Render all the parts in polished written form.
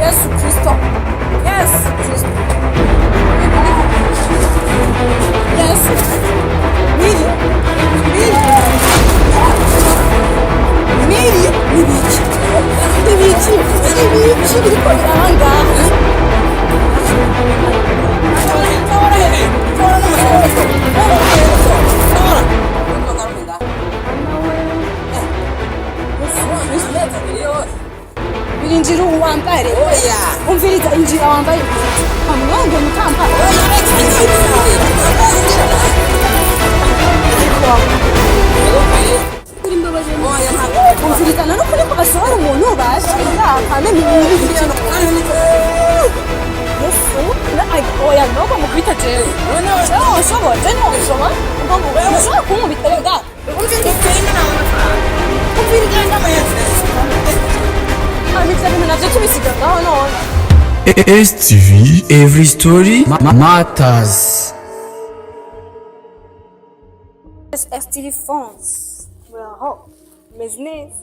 Yesu Kristo. Yesu Kristo. Yesu. Miri. Miri. Miri. Nibiki. Nibiki. Nibiki biriko biranga. Injira uwambare. Oya. Umviriza injira wambaye. Amwenge mutampara. Oya reka injira. Oya ntabwo. Umviriza nano kuri ko basohora umuntu baje. Yakane ni ibintu. Yesu. Oya noko mukubita jewe. None ushobora. Jeno ushobora. Ushobora kumubiterega. Umviriza STV, every story matters. STV phones. Well, business.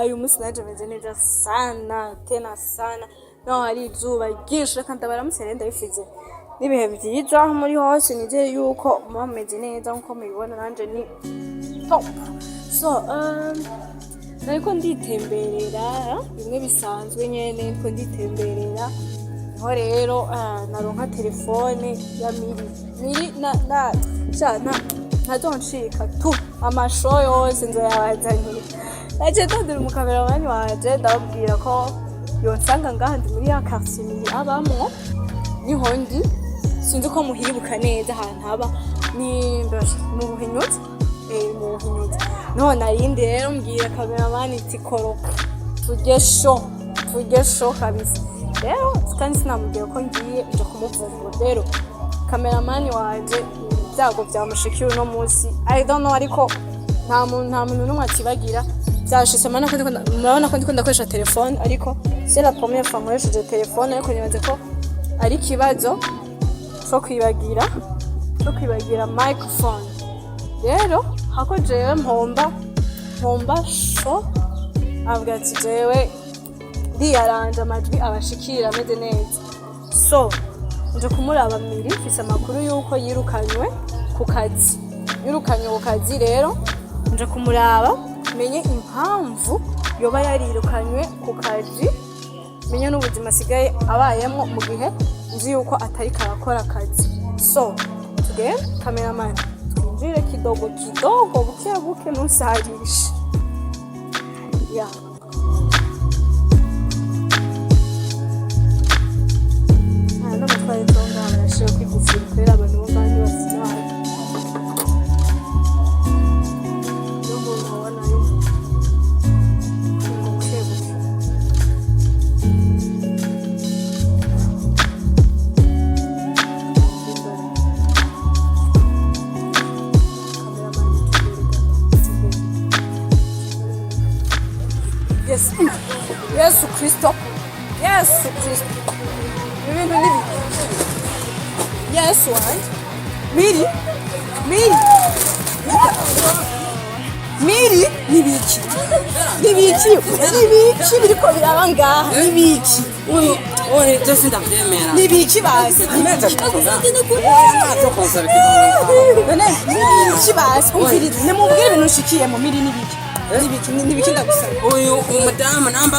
Uyu munsi naje meze neza sana tena sana. No hari izuba ryinshi kandi baramusere ndabifize. Nibihe byiza muri hose nizeye yuko mumeze neza nko mubibona nanje ni top. So nariko nditemberera bimwe bisanzwe nyene niko nditemberera niho rero naronka telefone ya miri ntazonshika tu amasho yose nzoyabazanira naje ndondera umukameramani wanje ndababwira ko yonsanga ngaha ndi muri ya quartier miri abamo niho ndi sinzi ko muhibuka neza ahantu haba ni mu Buhinyuza mu Buhinyuza no narindi rero mbwira kameramani iti koroka tujye show kabisa rero kandi sinamubwira ko ngiye nje kumuvumbura rero kameramani wanje byago byamushikiye no munsi I don't know ariko nta muntu n'umwe akibagira byashise murabona ko ndiko ndakoresha telefone ariko c'est la première fois nkoresheje telefone ariko nibaze ko ari kibazo cyo kwibagira microphone rero hako jewe mpomba sho avuga ati jewe ndiyaranja amajwi abashikira ameze neza so nje kumuraba miri fise amakuru yuko yirukanywe ku kazi rero nje kumuraba menye impamvu yoba yarirukanywe ku kazi menye n'ubuzima sigaye abayemo mu gihe nzi yuko atari karakora akazi so today cameraman twinjire kidogo buke nusarisha yeah natwaye tonga barashaka kwigufira kwera abantu b'abandi basinaye Yesu Kristo. Ibintu nibi. Yesu wanje. Miri nibiki. Nibiki biriko biranga. Nibiki. Oye, just ndabyemera. Nibiki basi. Ameza kuvuga. Ntabwo konsaba nibiki basi. Umvirize nemubwire ibintu ushikiye mu miri nibiki. Nibiki ndagusaba. Uyu umudamu namba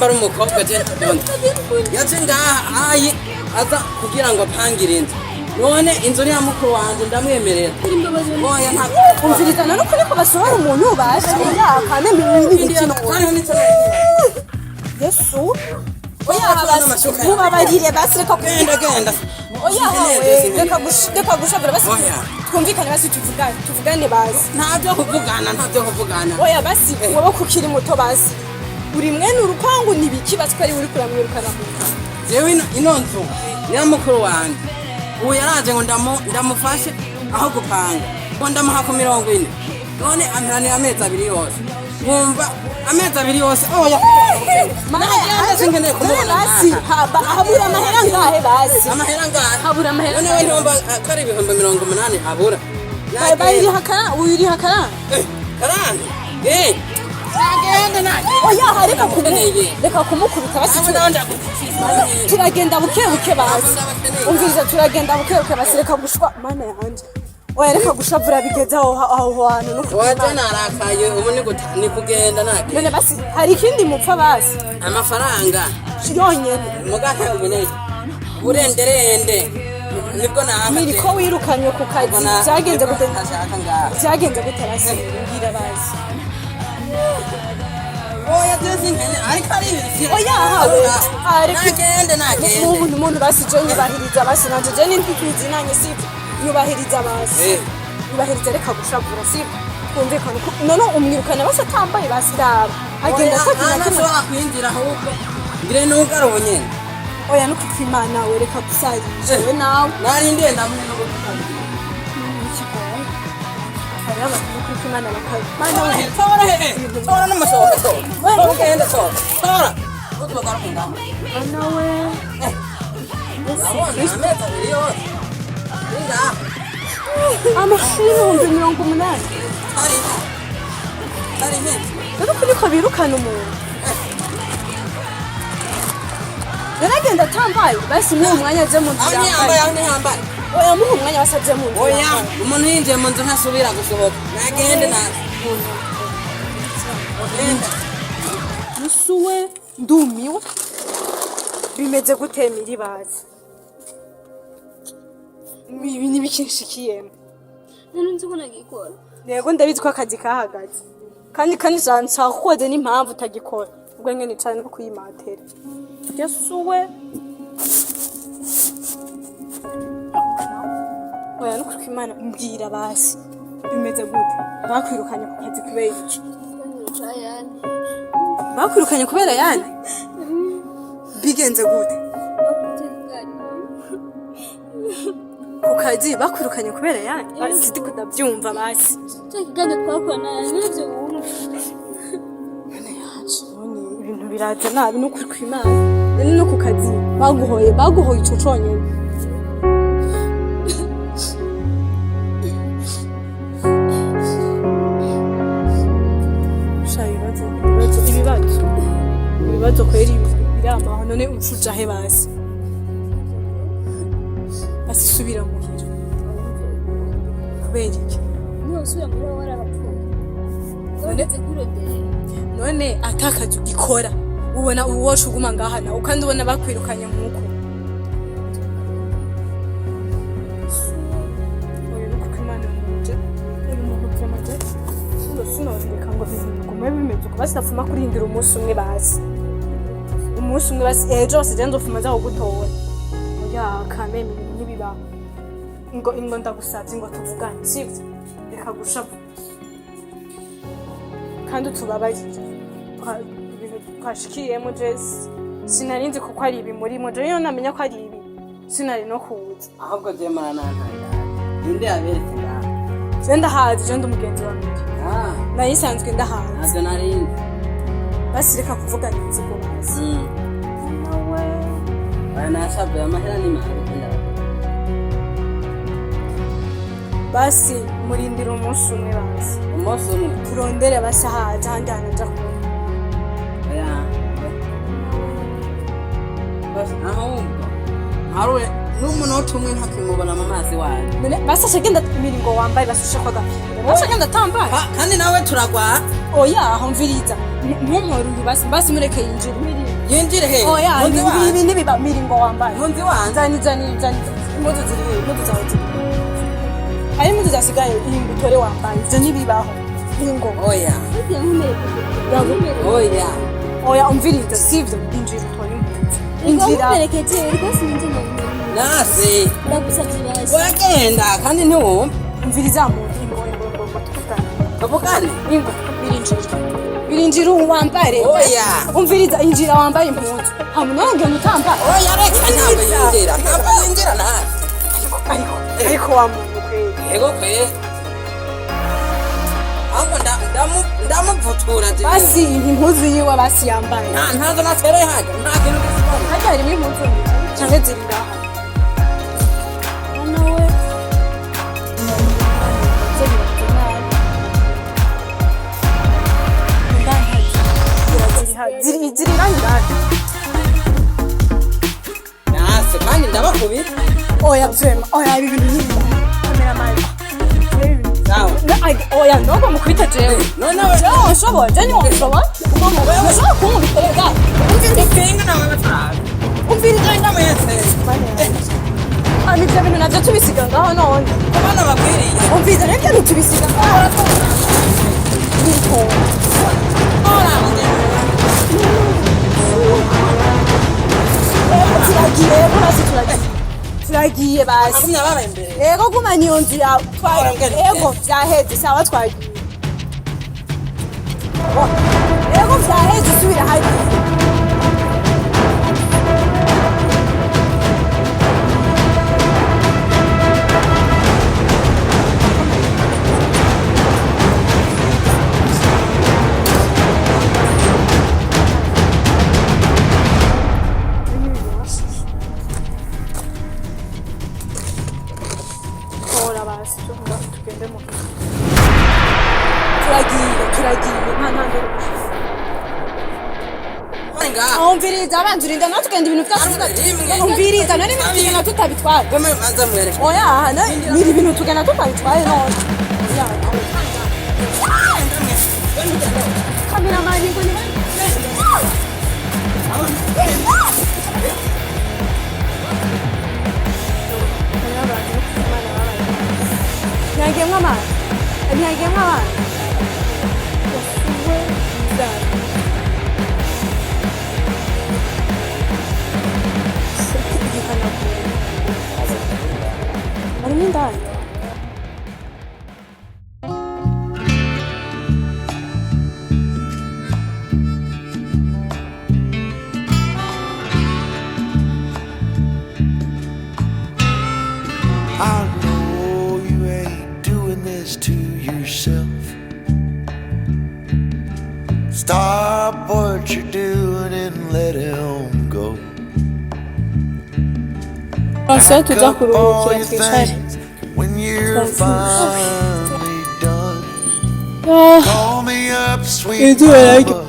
ari umukobwa je yaje ngaha ayi aza kugira ngo apangire inzu none inzu ya mukuru wanje ndamwemerera oya ntabwo umviriza nano kuri ko basohora umuntu baje yakane nibiki Yesu mubabarire basi reka genda oya reka gushabura basi twumvikane basi tuvugane basi ntabyo kuvugana oya basi wowe kukiri muto basi uri mwene urupangu nibiki basi ko ari uri kuramwirukana jewe ino nzu ya mukuru wanje ubu yaraje ngo ndamufashe aho gupanga ngo ndamuha ku 40 none amperanira amezi 2 yose nkumva amezi 2 yose oya basi habura amahera ngahe basi habura amahera none we ntomba kari ibihumbi 80 habura bayiri hakana uyiri hakana karanga nagenda oya reka ndamukeneye. reka kumukubita basi Abo nawe ndagufise. turagenda buke buke basi umviriza turagenda buke buke basi reka gushwa mana yanje oya reka gushavura bigeze aho hantu no Waje narakaye ubu ni kugenda nage. none basi hari ikindi mupfa basi Amafaranga. yonyene Mugaka umeneye. Urenderende. Nibwo nahagaze. niriko wirukanywe ku kazi byagenze gute Ashaka ngaha. byagenze gute basi mbwira basi Oya byose nkene ariko ari ibintu. oya hawe ariko Nagende. umuntu basi je nyubahiriza basi nanje je n'intwizi nanye sivyo nyubahiriza basi nyubahiriza reka gushavura sivyo kumvikana none umwirukana basi atambaye basi daba agenda atakina Nashobora kwinjira ahubwo. Ngire n'ugaro nyene. oya no kwimana we reka gusarije we nawe Nari ndenda muri no gutanga. hari abantu no kwimana bakamana we Tora n'umusohoka tora. Ugende tora. Tora. Utwagaruka ana we ameza biriyo. Inga. amashini 180 Ari he? rero kuriko birukana umuntu yaragenda atambaye basi mu mwanya aje mu nzu yambaye Yambaye. oya mu mwanya basaje mu nzu Oya, yambaye. umuntu yinjiye mu nzu ntasubira gusohoka. Nagende nawe. musuwe ndumiwe bimeze gutemira ibazi ibi ni bikinshikiyemo none nzi ko nagikora yego ndabizi ko akazi kahagaze kandi nshaka n'impamvu utagikora ubwo nyine cyane no kuyimatera yasuwe oya no kuko imana mbwira basi bimeze gute bakwirukanye ku kazi kubera iki bakwirukanye kubera yani bigenze gute ku kazi bakwirukanye kubera yani sidi kudabyumva basi cyakiganda twakorana n'ibyo wumva ibintu biraza nabi no kuri kwimana no ku kazi baguhoye ico conyene ibibazo kweri biramaho none ucuja he basi basubira muhira kubera iki ntusubira muri wowe warapfuye uretse kurondera none atakazi ugikora ubona uwoca uguma ngaha nawe kandi ubona bakwirukanye nk'uko oya no kuko imana muje uri umuntu byamaje sinozireka ngo bigume bimeze uko basi napfuma kurindira umunsi umwe basi umunsi umwe basi ejo basi je ndofuma zaho gutora oya kameme ibintu ntibibaho ngo ndagusavye ngo tuvugane sivyo reka gushavu kandi utubabarire twashikiyemo jesi sinarinzi kuko ari ibi murimo je iyo namenya ko ari ibi sinari no kuza ahubwo je marantanga ninde yaberetse ngaha je ndahazi je ndi umugenzi wa mbere nayisanzwe ndahazi ntabwo narindi basi reka kuvugana inzigo basi nawe aya nashavuye amahera ni mahari basi murindira umunsi umwe basi umunsi umwe turondere basi ahaza ahandi hantu nja kubona ahubwo haruwe n'umunota umwe ntakimubona mu mazi wayo basi ashagenda imiringo wambaye basi ushaka agapira basi ashagenda atambaye kandi nawe turagwa oya aho mviriza ntunkore uyu basi mureke yinjire yinjire he oya ibi nibiba miringo wambaye ntunzi wanjye zani impuzu ziri he impuzu zawe ziri hari impuzu zasigaye utore wambaye ivyo ntibibaho ingo oya oya oya umviriza sivyo injira utore injira umumerekeje ariko sinzi n'umuntu nase ndagusabye basi wagenda kandi ntiwumva umviriza mu ingo tukutana tuvugane ingo birinjira wambare oya umviriza injira wambaye impuzu hamwe nange mutambara oya reka ntabwo yinjira nawe ariko wa muntu kweli yego kweli ahubwo ndamuvutura basi impuzu yiwe basi yambaye ntazo natereye hajya nta kintu gisigaye hajya harimo impuzu cyangwa ziri ngaha nawe ziri ngani nase kandi ndabakubita oya vyema oya ibi bintu nyine kamera mali sawa oya ndogo mukwita jewe nonewe jewe shobo jeni woshoba umuntu wewe shobo kumubiterega ikinga nawe batara umviriza inama yese ani byo bintu navyo tubisiga ngaho none abana bakwiriye umviriza nabyo tubisiga ngaho turagiye basi akumya babaye imbere ego guma niyo nzira ego vyaheze sawa twagiye ego vyaheze subira hari umviriza abanza urinda natwe tugenda ibintu byose umviriza nari ibintu tugenda tutabitwaye gome maza mwereke oya niri ibintu tugenda tutabitwaye none kameramani ngo ni nyagemwa amazi nyagemwa amazi Ormi ndani. I know you ain't doing this to yourself. Stop what you're doing and let him go. Asa tuza kuruhukira twicare. When you're finally done, call me up, sweet mama,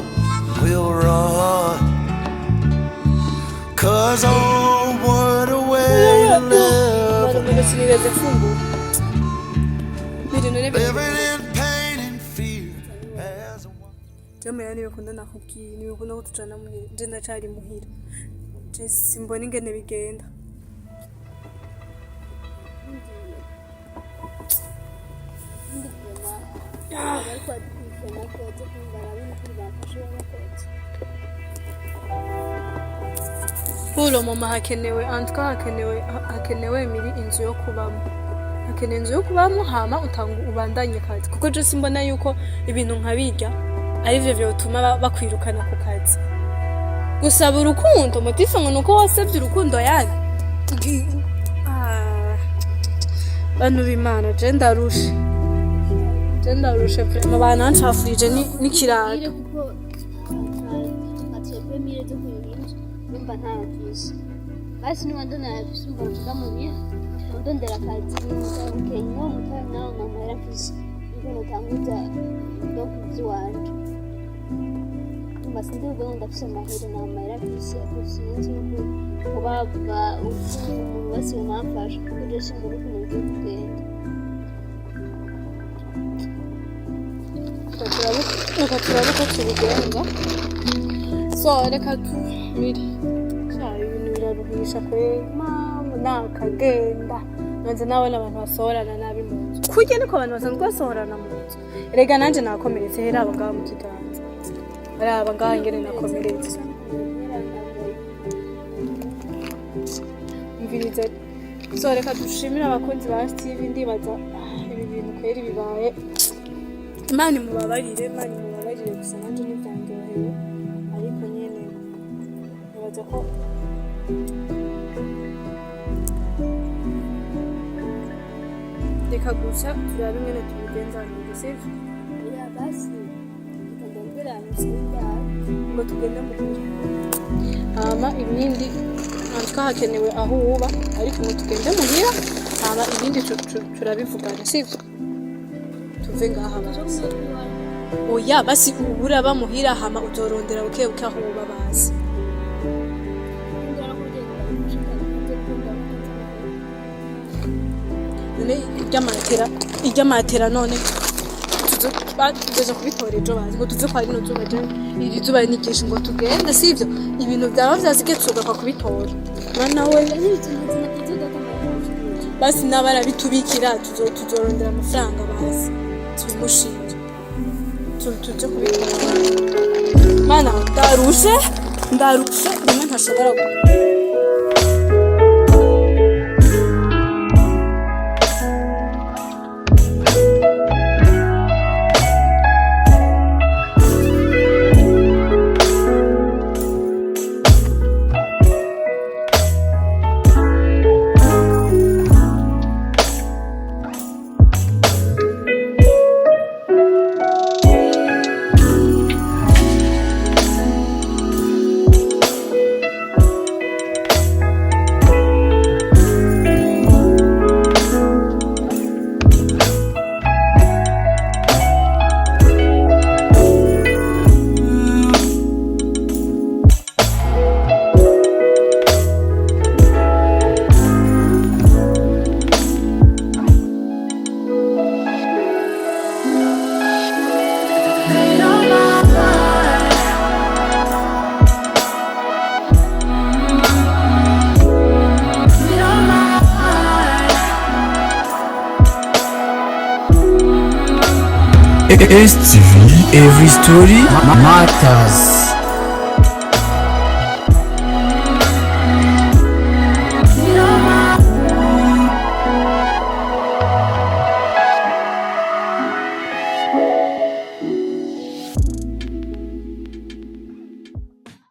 we'll run. 'Cause oh, what a way to live. Living in pain and fear as a woman. Jamani nimekunda nakubwiye nimekunda kutujana muhira je ndacari muhira je simbona ingene bigenda Pulo mama hakenewe antka hakenewe miri inzu yo kubamo hakenewe inzu yo kubamo hama utangu ubandanye kazi kuko je simbona yuko ibintu nkabirya ari byo byotuma bakwirukana ku kazi gusaba urukundo motifa ngo nuko wasabye urukundo yani bantu b'Imana je ndarushe vraiment bana ncafurije n'ikirato basi niwandona yafisumba kukamumia ndondera kazi Kenya mutana na mama yarafisi ngo tanguza dokuzi wanje basi ndibuga ndafise amahera na mama yarafisi akusinzi ko baba umuntu wese umafasha kuje shinguru kunje kugenda Reka tubigenza so reka tumire ibintu biraruhisha kwe mama nakagenda nanze nabona abantu basohorana nabi mu nzu kurya niko abantu basanzwe basohorana mu nzu erega nanje nakomeretse hera aba ngaha mu kiganza araba ngaha ngene nakomeretse mvirize so reka dushimira abakunzi ba TV ndibaza ibi bintu kweri bibaye Imana mubabarire gusa nanje n'ibyandyoheye ariko nyene nibaza ko reka gusa turabe nyene tubigenza sivyo ya basi tukagenda musinda ngo tugende mu hama ibindi ntabwo hakenewe aho uba ariko ngo tugende muhira hama ibindi turabivugana sivyo tuve ngaha basi oya basi ubura bamuhira hama uzorondera buke buke aho babazi none iryamatera none tuzoja kubitora ejo bazi ngo tuze kwa rino zuba je iri zuba ni ryinshi ngo tugende sivyo ibintu byaba vyazige tugaruka kubitora mana we basi nabara bitubikira tuzorondera amafaranga bazi tubimushinja tuje kubitora mana ndarushe rimwe ntashobora STV, every story matters.